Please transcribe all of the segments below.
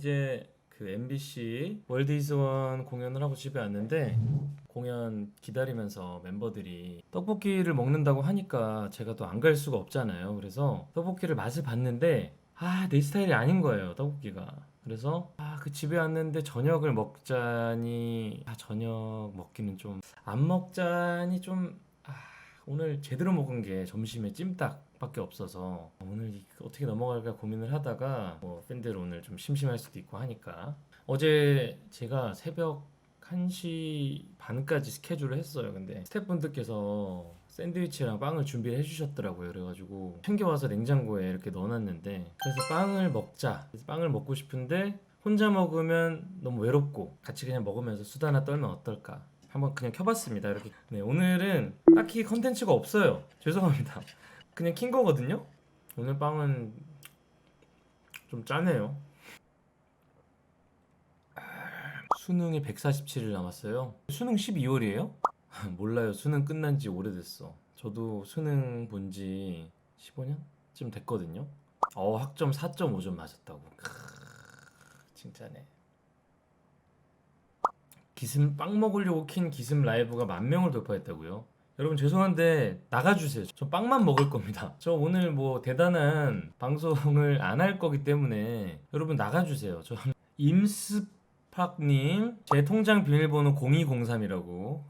이제 그 MBC 월드 이즈 원 공연을 하고 집에 왔는데 공연 기다리면서 멤버들이 떡볶이를 먹는다고 하니까 제가 또 안 갈 수가 없잖아요. 그래서 떡볶이를 맛을 봤는데 내 스타일이 아닌 거예요, 떡볶이가. 그래서 그 집에 왔는데 저녁을 먹자니 저녁 먹기는 좀 안 먹자니 좀 오늘 제대로 먹은 게 점심에 찜닭밖에 없어서 오늘 어떻게 넘어갈까 고민을 하다가 뭐 팬들 오늘 좀 심심할 수도 있고 하니까 어제 제가 새벽 1시 반까지 스케줄을 했어요. 근데 스태프분들께서 샌드위치랑 빵을 준비를 해주셨더라고요. 그래가지고 챙겨와서 냉장고에 이렇게 넣어놨는데 그래서 빵을 먹자. 그래서 빵을 먹고 싶은데 혼자 먹으면 너무 외롭고 같이 그냥 먹으면서 수다나 떨면 어떨까? 한번 그냥 켜봤습니다. 이렇게. 네, 오늘은 딱히 컨텐츠가 없어요. 죄송합니다. 그냥 킨 거거든요. 오늘 빵은 좀 짜네요. 수능이 147일 남았어요. 수능 12월이에요? 몰라요. 수능 끝난 지 오래됐어. 저도 수능 본 지 15년쯤 됐거든요. 학점 4.5점 맞았다고. 진짜네. 기슴 빵 먹으려고 킨 기슴 라이브가 10,000명을 돌파했다고요? 여러분 죄송한데 나가주세요. 저 빵만 먹을 겁니다. 저 오늘 뭐 대단한 방송을 안 할 거기 때문에 여러분 나가주세요. 저 임스팍님 제 통장 비밀번호 0203이라고.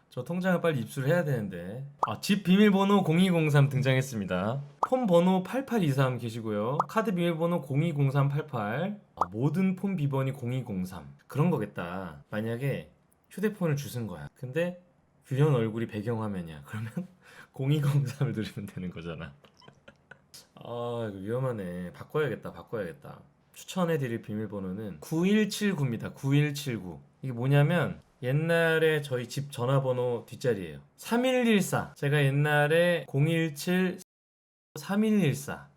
저 통장을 빨리 입수를 해야 되는데. 집 비밀번호 0203 등장했습니다. 폰 번호 8823 계시고요. 카드 비밀번호 020388. 모든 폰 비번이 0203. 그런 거겠다. 만약에 휴대폰을 주신 거야. 근데 규현 얼굴이 배경화면이야. 그러면 0203을 누르면 되는 거잖아. 이거 위험하네. 바꿔야겠다. 추천해드릴 비밀번호는 9179입니다. 9179. 이게 뭐냐면 옛날에 저희 집 전화번호 뒷자리예요. 3114. 제가 옛날에 017 3114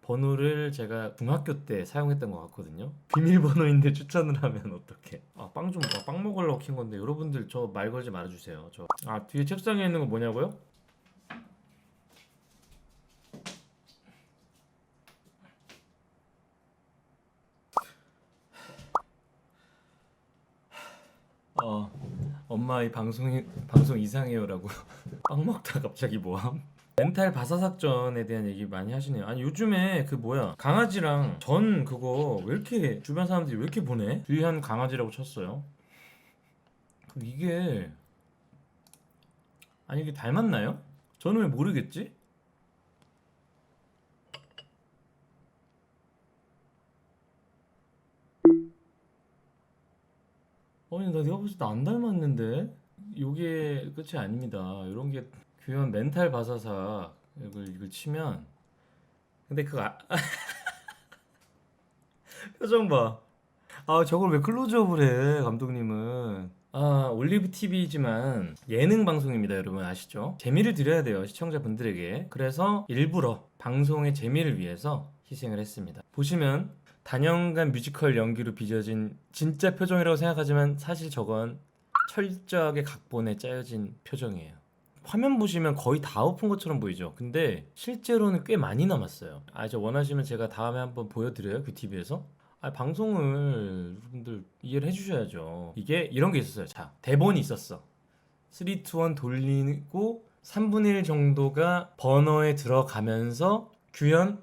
번호를 제가 중학교 때 사용했던 것 같거든요. 비밀번호인데 추천을 하면 어떡해. 빵 먹으려고 킨 건데 여러분들 저 말 걸지 말아주세요. 뒤에 책상에 있는 거 뭐냐고요? 엄마 이 방송 이상해요라고. 빵 먹다 갑자기 뭐함? 멘탈 바사삭전에 대한 얘기 많이 하시네요. 아니 요즘에 그 뭐야 강아지랑 전 그거 왜 이렇게 주변 사람들이 왜 이렇게 보내? 귀한 강아지라고 쳤어요. 이게 이게 닮았나요? 저는 왜 모르겠지? 아니 나 내가 봤을 때 안 닮았는데 요게 끝이 아닙니다. 이런 게 귀한 멘탈 바사삭 이걸 치면 근데 표정 봐. 저걸 왜 클로즈업을 해, 감독님은. 올리브 TV지만 예능 방송입니다, 여러분 아시죠? 재미를 드려야 돼요, 시청자분들에게. 그래서 일부러 방송의 재미를 위해서 희생을 했습니다. 보시면 단연간 뮤지컬 연기로 빚어진 진짜 표정이라고 생각하지만 사실 저건 철저하게 각본에 짜여진 표정이에요. 화면 보시면 거의 다 엎은 것처럼 보이죠? 근데 실제로는 꽤 많이 남았어요. 저 원하시면 제가 다음에 한번 보여드려요, 뷰티비에서. 방송을 여러분들 이해를 해주셔야죠. 이게 이런 게 있었어요. 자, 대본이 있었어. 3, 2, 1 돌리고 3분의 1 정도가 버너에 들어가면서 규현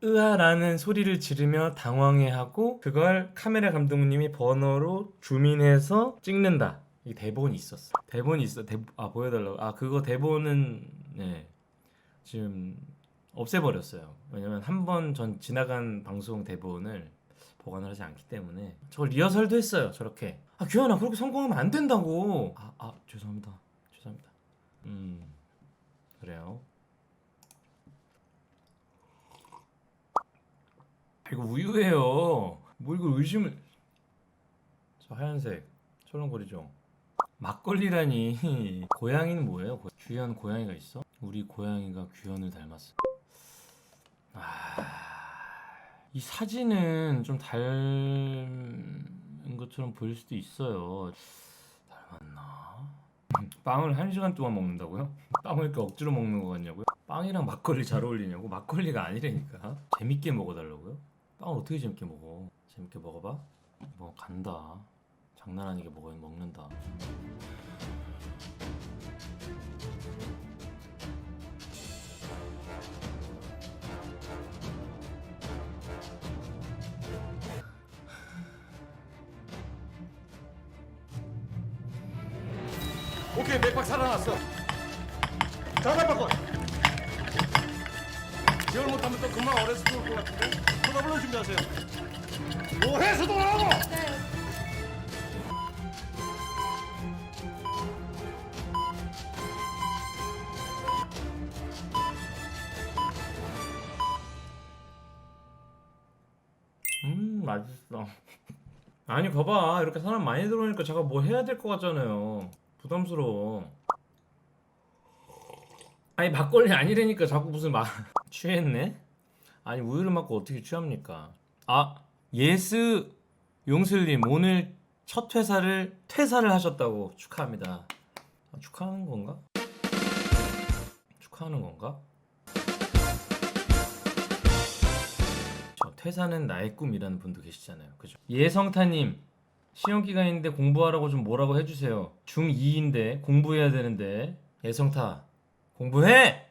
으아라는 소리를 지르며 당황해하고 그걸 카메라 감독님이 버너로 줌인해서 찍는다. 이 대본이 있었어. 대본이 있어. 보여달라고. 그거 대본은 네, 지금 없애버렸어요. 왜냐면 한 번 전 지나간 방송 대본을 보관을 하지 않기 때문에 저걸 리허설도 했어요. 저렇게. 규현아 그렇게 성공하면 안 된다고. 죄송합니다. 그래요. 이거 우유예요. 뭐 이걸 의심을. 저 하얀색 철렁거리죠. 막걸리라니. 고양이는 뭐예요? 규현 고양이가 있어? 우리 고양이가 규현을 닮았어. 이 사진은 좀 닮은 것처럼 보일 수도 있어요. 닮았나? 빵을 1시간 동안 먹는다고요? 빵을 이렇게 억지로 먹는 거 같냐고요? 빵이랑 막걸리 잘 어울리냐고? 막걸리가 아니라니까. 재밌게 먹어달라고요? 빵을 어떻게 재밌게 먹어? 재밌게 먹어봐. 뭐 간다. 장난 아니게 먹는다. 오케이, 맥박 살아났어. 자살 바꿔. 지원 못하면 또 금방 어레스트 올것 같은데. 토너블로 준비하세요. 뭐해서 돌아오고. 맛있어. 아니 봐봐, 이렇게 사람 많이 들어오니까 제가 뭐 해야 될 것 같잖아요. 부담스러워. 아니 막걸리 아니라니까 자꾸 무슨 막 취했네? 아니 우유를 맞고 어떻게 취합니까? 아 예스 용슬님 오늘 첫 퇴사를 하셨다고 축하합니다. 축하하는 건가? 축하하는 건가? 저 퇴사는 나의 꿈이라는 분도 계시잖아요. 그죠? 예성타님 시험 기간인데 공부하라고 좀 뭐라고 해주세요. 중2인데 공부해야 되는데. 예성타 공부해!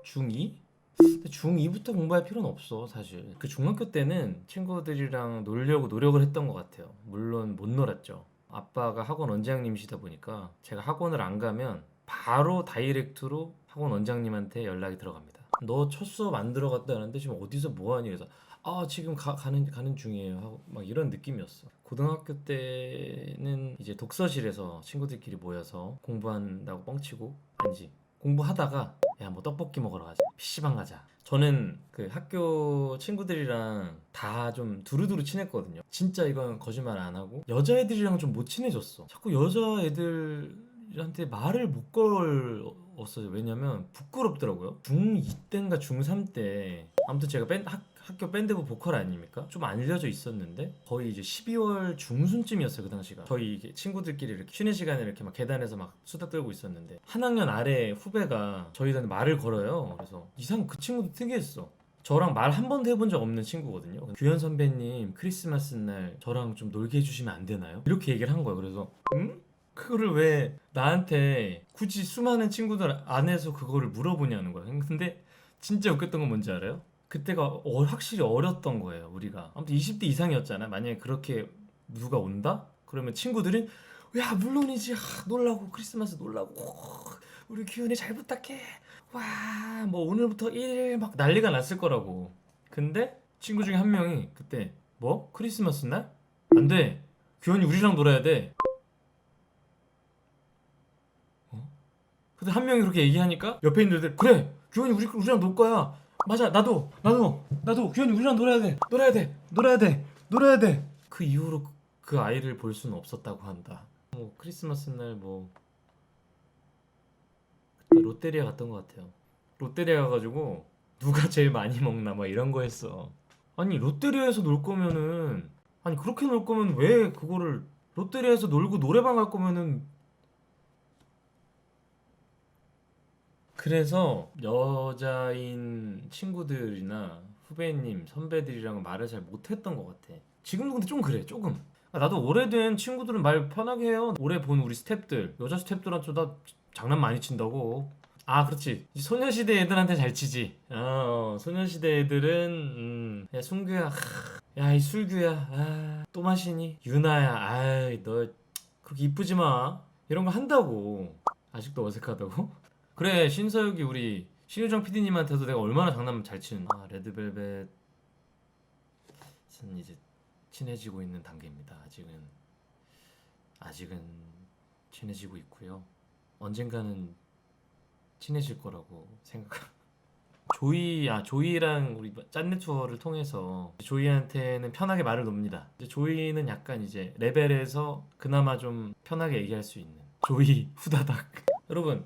중2? 근데 중2부터 공부할 필요는 없어 사실. 그 중학교 때는 친구들이랑 놀려고 노력을 했던 것 같아요. 물론 못 놀았죠. 아빠가 학원 원장님이시다 보니까 제가 학원을 안 가면 바로 다이렉트로 학원 원장님한테 연락이 들어갑니다. 너 첫 수업 안 들어갔다는데 지금 어디서 뭐하니? 그래서 아 지금 가는 중이에요 하고 막 이런 느낌이었어. 고등학교 때는 이제 독서실에서 친구들끼리 모여서 공부한다고 뻥치고 아니지 공부하다가 야 뭐 떡볶이 먹으러 가자, PC방 가자. 저는 그 학교 친구들이랑 다 좀 두루두루 친했거든요. 진짜 이건 거짓말 안 하고 여자애들이랑 좀 못 친해졌어. 자꾸 여자애들한테 말을 못 걸었어요. 왜냐면 부끄럽더라고요. 중2 때인가 중3 때 아무튼 제가 학교 밴드부 보컬 아닙니까? 좀 알려져 있었는데 거의 이제 12월 중순쯤이었어요. 그 당시가 저희 이게 친구들끼리 이렇게 쉬는 시간에 이렇게 막 계단에서 막 수다 떨고 있었는데 한 학년 아래 후배가 저희한테 말을 걸어요. 그래서 이상 그 친구도 특이했어. 저랑 말 한 번도 해본 적 없는 친구거든요. 규현 선배님 크리스마스 날 저랑 좀 놀게 해주시면 안 되나요? 이렇게 얘기를 한 거예요. 그래서 응? 그거를 왜 나한테 굳이 수많은 친구들 안에서 그거를 물어보냐는 거야. 근데 진짜 웃겼던 건 뭔지 알아요? 그때가 확실히 어렸던 거예요. 우리가 아무튼 20대 이상이었잖아. 만약에 그렇게 누가 온다? 그러면 친구들은 야 물론이지. 놀라고 크리스마스 놀라고 우리 규현이 잘 부탁해. 와 뭐 오늘부터 1일 막 난리가 났을 거라고. 근데 친구 중에 한 명이 그때 뭐? 크리스마스 날? 안 돼. 규현이 우리랑 놀아야 돼. 근데 한 명이 그렇게 얘기하니까 옆에 있는 애들 그래 규현이 우리랑 놀 거야. 맞아 나도 규현이 우리랑 놀아야 돼. 그 이후로 그 아이를 볼 수는 없었다고 한다. 뭐 크리스마스 날 뭐 롯데리아 갔던 것 같아요. 롯데리아 가가지고 누가 제일 많이 먹나 막 이런 거 했어. 아니 롯데리아에서 놀 거면은 아니 그렇게 놀 거면 왜 그거를 롯데리아에서 놀고 노래방 갈 거면은. 그래서 여자인 친구들이나 후배님, 선배들이랑 말을 잘 못했던 것 같아. 지금도 근데 좀 그래, 조금. 나도 오래된 친구들은 말 편하게 해요. 오래 본 우리 스탭들, 여자 스탭들한테 나 장난 많이 친다고. 아, 그렇지. 소녀시대 애들한테 잘 치지. 소녀시대 애들은 야 순규야, 야 이 술규야, 또 마시니? 유나야, 아이 너 그렇게 이쁘지 마. 이런 거 한다고. 아직도 어색하다고? 그래 신서유기 우리 신유정 PD님한테도 내가 얼마나 장난 잘 치는. 레드벨벳은 이제 친해지고 있는 단계입니다. 아직은 친해지고 있고요. 언젠가는 친해질 거라고 생각합니다. 조이랑 우리 짠내 투어를 통해서 조이한테는 편하게 말을 놉니다. 이제 조이는 약간 이제 레벨에서 그나마 좀 편하게 얘기할 수 있는 조이 후다닥. 여러분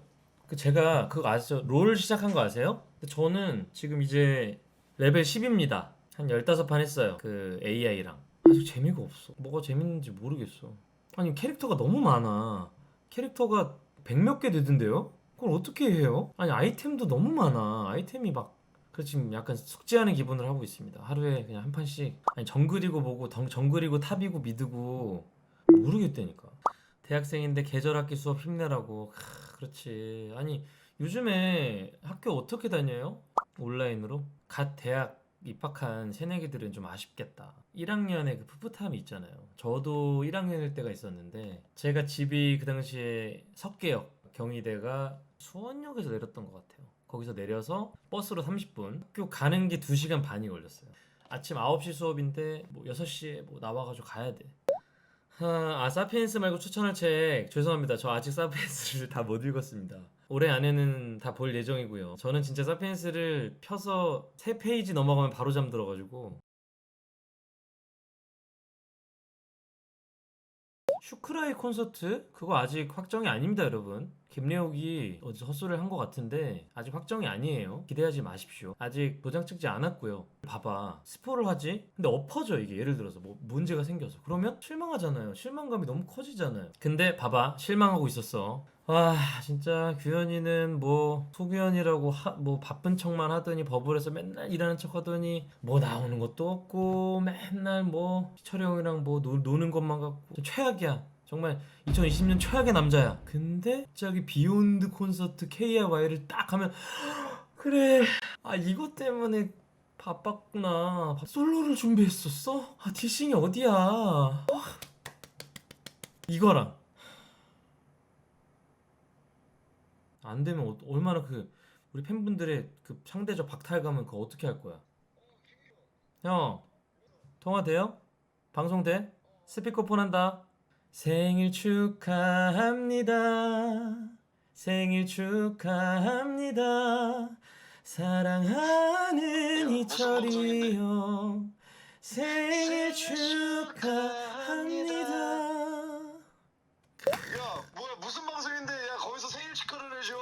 제가 그거 아시죠? 롤 시작한 거 아세요? 저는 지금 이제 레벨 10입니다. 한 15판 했어요. 그 AI랑. 아직 재미가 없어. 뭐가 재밌는지 모르겠어. 아니 캐릭터가 너무 많아. 캐릭터가 100몇 개 되던데요? 그걸 어떻게 해요? 아니 아이템도 너무 많아. 아이템이 막 그래서 지금 약간 숙제하는 기분을 하고 있습니다. 하루에 그냥 한 판씩. 아니 정글이고 뭐고 정글이고 탑이고 미드고 모르겠다니까. 대학생인데 계절학기 수업 힘내라고. 그렇지. 아니 요즘에 학교 어떻게 다녀요? 온라인으로? 갓 대학 입학한 새내기들은 좀 아쉽겠다. 1학년의 그 풋풋함이 있잖아요. 저도 1학년일 때가 있었는데 제가 집이 그 당시에 석계역 경희대가 수원역에서 내렸던 것 같아요. 거기서 내려서 버스로 30분 학교 가는 게 2시간 반이 걸렸어요. 아침 9시 수업인데 뭐 6시에 뭐 나와가지고 가야 돼. 사피엔스 말고 추천할 책 죄송합니다. 저 아직 사피엔스를 다 못 읽었습니다. 올해 안에는 다 볼 예정이고요. 저는 진짜 사피엔스를 펴서 3페이지 넘어가면 바로 잠들어가지고. 슈크라이 콘서트? 그거 아직 확정이 아닙니다, 여러분. 김래옥이 어디서 헛소리를 한 것 같은데 아직 확정이 아니에요. 기대하지 마십시오. 아직 도장 찍지 않았고요. 봐봐, 스포를 하지? 근데 엎어져 이게. 예를 들어서 뭐 문제가 생겨서 그러면 실망하잖아요. 실망감이 너무 커지잖아요. 근데 봐봐, 실망하고 있었어. 와, 진짜 규현이는 뭐 소규현이라고 뭐 바쁜 척만 하더니 버블에서 맨날 일하는 척 하더니 뭐 나오는 것도 없고 맨날 뭐 희철이 형이랑 뭐 노는 것만 갖고 최악이야. 정말 2020년 최악의 남자야. 근데 갑자기 비욘드 콘서트 KIY를 딱 하면 그래, 아 이것 때문에 바빴구나. 솔로를 준비했었어? 아 디싱이 어디야. 이거랑 안 되면 얼마나 그 우리 팬분들의 그 상대적 박탈감은 그거 어떻게 할 거야? 형, 통화 돼요? 방송 돼? 스피커폰 한다. 생일 축하합니다. 생일 축하합니다. 사랑하는 이철이 형. 생일 축하합니다. 야, 뭐야 무슨 방송인데 야 거기서 생일 축하를 해줘?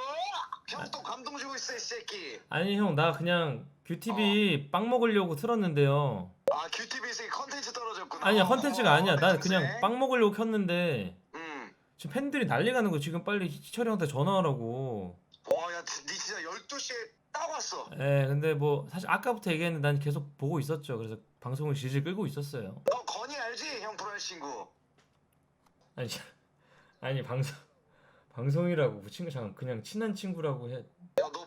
형 또 감동 주고 있어 이 새끼. 아니 형, 나 그냥 뷰티비 빵 먹으려고 틀었는데요. 아 큐티비에서 컨텐츠 떨어졌구나. 아니야, 컨텐츠가 아니야. 나 땡세. 그냥 빵 먹으려고 켰는데 음. 지금 팬들이 난리 가는 거. 지금 빨리 희철이 형한테 전화하라고. 와야 니 진짜 12시에 딱 왔어. 예, 근데 뭐 사실 아까부터 얘기했는데 난 계속 보고 있었죠. 그래서 방송을 질질 끌고 있었어요. 너 건이 알지? 형 불알 친구. 아니, 아니 방송이라고 그 친구 잠깐 그냥 친한 친구라고 해. 야 너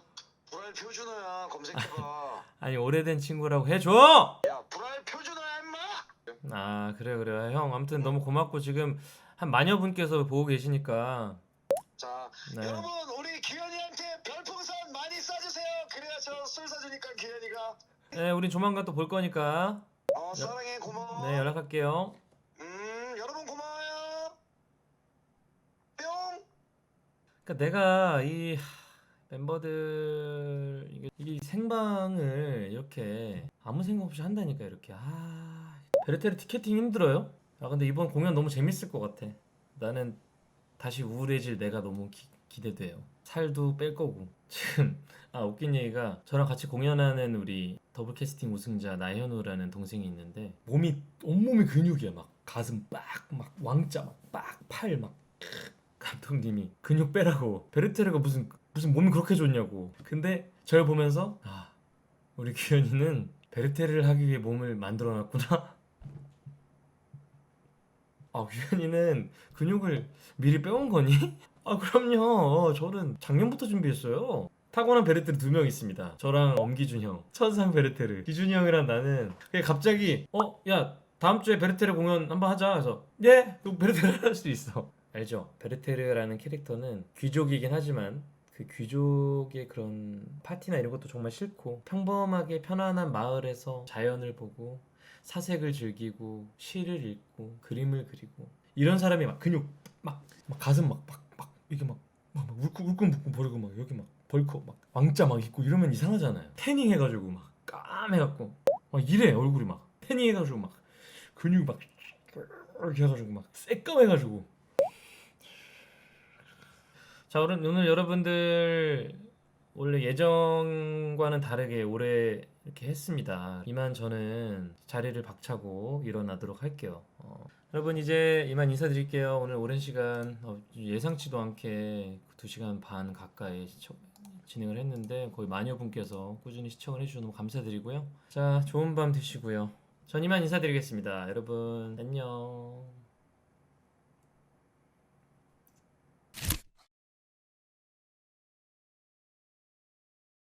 불알 표준어야 검색해봐. 아니 오래된 친구라고 해줘. 야 불알 표준어야 임마. 아 그래 형, 아무튼 너무 고맙고 지금 한 만여 분께서 보고 계시니까. 자 네. 여러분 우리 기현이한테 별풍선 많이 쏴주세요. 그래야 저 술 사주니까 기현이가. 네, 우린 조만간 또 볼 거니까. 사랑해 고마워. 네, 연락할게요. 여러분 고마워요. 뿅. 그러니까 내가 이 멤버들 이 생방을 이렇게 아무 생각 없이 한다니까. 이렇게 베르테르 티켓팅 힘들어요? 아 근데 이번 공연 너무 재밌을 것 같아. 나는 다시 우울해질 내가 너무 기대돼요. 살도 뺄 거고. 지금 웃긴 얘기가, 저랑 같이 공연하는 우리 더블 캐스팅 우승자 나현우라는 동생이 있는데 온몸이 근육이야. 막 가슴 막 왕자 팔 막. 감독님이 근육 빼라고, 베르테르가 무슨 몸이 그렇게 좋냐고. 근데 저를 보면서 우리 규현이는 베르테르를 하기 위해 몸을 만들어놨구나. 규현이는 근육을 미리 빼온 거니? 그럼요. 저는 작년부터 준비했어요. 타고난 베르테르 2명 있습니다. 저랑 엄기준 형, 천상 베르테르. 기준이 형이랑 나는 그냥 갑자기 야 다음 주에 베르테르 공연 한번 하자. 그래서 예? 그럼 베르테르 할 수도 있어. 알죠? 베르테르라는 캐릭터는 귀족이긴 하지만 그 귀족의 그런 파티나 이런 것도 정말 싫고, 평범하게 편안한 마을에서 자연을 보고 사색을 즐기고 시를 읽고 그림을 그리고 이런 사람이 막 근육 막 가슴 막 이게 막 울끈불끈 버리고 막 여기 막 벌컥 막 왕자 막 있고 이러면 이상하잖아요. 태닝 해가지고 막 까매갖고 막 이래. 얼굴이 막 태닝 해가지고 막 근육이 막 이렇게 해가지고 막 새까매가지고. 자, 오늘 여러분들 원래 예정과는 다르게 올해 이렇게 했습니다. 이만 저는 자리를 박차고 일어나도록 할게요. 여러분 이제 이만 인사드릴게요. 오늘 오랜 시간 예상치도 않게 2시간 반 가까이 진행을 했는데 거의 만여 분께서 꾸준히 시청을 해주셔서 너무 감사드리고요. 자, 좋은 밤 되시고요. 전 이만 인사드리겠습니다. 여러분 안녕.